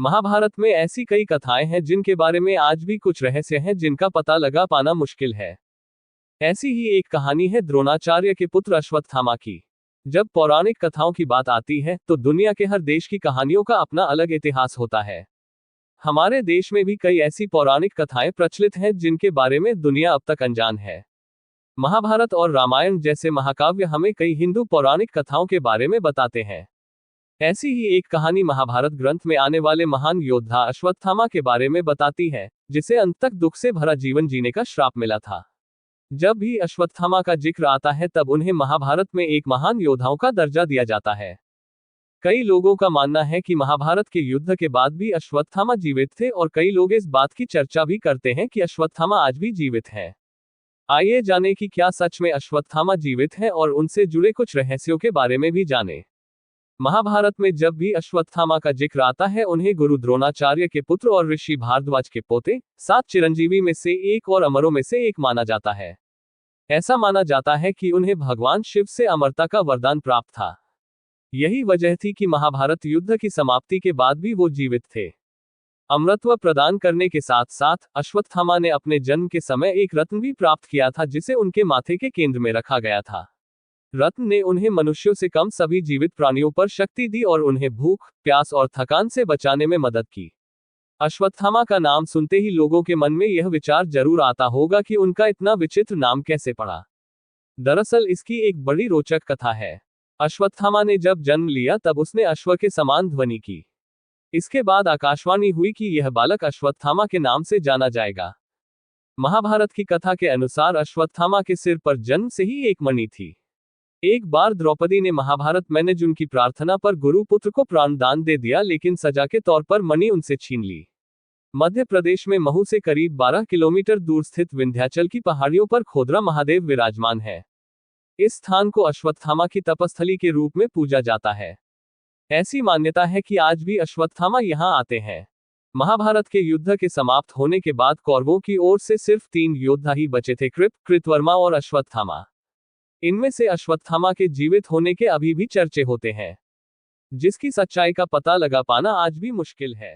महाभारत में ऐसी कई कथाएं हैं जिनके बारे में आज भी कुछ रहस्य हैं जिनका पता लगा पाना मुश्किल है। ऐसी ही एक कहानी है द्रोणाचार्य के पुत्र अश्वत्थामा की। जब पौराणिक कथाओं की बात आती है तो दुनिया के हर देश की कहानियों का अपना अलग इतिहास होता है। हमारे देश में भी कई ऐसी पौराणिक कथाएं प्रचलित हैं जिनके बारे में दुनिया अब तक अनजान है। महाभारत और रामायण जैसे महाकाव्य हमें कई हिंदू पौराणिक कथाओं के बारे में बताते हैं। ऐसी ही एक कहानी महाभारत ग्रंथ में आने वाले महान योद्धा अश्वत्थामा के बारे में बताती है, जिसे अंत तक दुख से भरा जीवन जीने का श्राप मिला था। जब भी अश्वत्थामा का जिक्र आता है तब उन्हें महाभारत में एक महान योद्धाओं का दर्जा दिया जाता है। कई लोगों का मानना है कि महाभारत के युद्ध के बाद भी अश्वत्थामा जीवित थे और कई लोग इस बात की चर्चा भी करते हैं कि अश्वत्थामा आज भी जीवित है। आइए जाने कि क्या सच में अश्वत्थामा जीवित है और उनसे जुड़े कुछ रहस्यों के बारे में भी जाने। महाभारत में जब भी अश्वत्थामा का जिक्र आता है उन्हें गुरु द्रोणाचार्य के पुत्र और ऋषि भारद्वाज के पोते, 7 चिरंजीवी में से एक और अमरों में से एक माना जाता है। ऐसा माना जाता है कि उन्हें भगवान शिव से अमरता का वरदान प्राप्त था। यही वजह थी कि महाभारत युद्ध की समाप्ति के बाद भी वो जीवित थे। अमरत्व प्रदान करने के साथ साथ अश्वत्थामा ने अपने जन्म के समय एक रत्न भी प्राप्त किया था जिसे उनके माथे के केंद्र में रखा गया था। रत्न ने उन्हें मनुष्यों से कम सभी जीवित प्राणियों पर शक्ति दी और उन्हें भूख, प्यास और थकान से बचाने में मदद की। अश्वत्थामा का नाम सुनते ही लोगों के मन में यह विचार जरूर आता होगा कि उनका इतना विचित्र नाम कैसे पड़ा। दरअसल इसकी एक बड़ी रोचक कथा है। अश्वत्थामा ने जब जन्म लिया तब उसने अश्व के समान ध्वनि की। इसके बाद आकाशवाणी हुई कि यह बालक अश्वत्थामा के नाम से जाना जाएगा। महाभारत की कथा के अनुसार अश्वत्थामा के सिर पर जन्म से ही एक मणि थी। एक बार द्रौपदी ने महाभारत में उनकी प्रार्थना पर गुरुपुत्र को प्राणदान दे दिया, लेकिन सजा के तौर पर मणि उनसे छीन ली। मध्य प्रदेश में महू से करीब 12 किलोमीटर दूर स्थित विंध्याचल की पहाड़ियों पर खोदरा महादेव विराजमान है। इस स्थान को अश्वत्थामा की तपस्थली के रूप में पूजा जाता है। ऐसी मान्यता है कि आज भी अश्वत्थामा यहाँ आते हैं। महाभारत के युद्ध के समाप्त होने के बाद कौरवों की ओर से सिर्फ 3 योद्धा ही बचे थे, कृप, कृतवर्मा और अश्वत्थामा। इनमें से अश्वत्थामा के जीवित होने के अभी भी चर्चे होते हैं, जिसकी सच्चाई का पता लगा पाना आज भी मुश्किल है।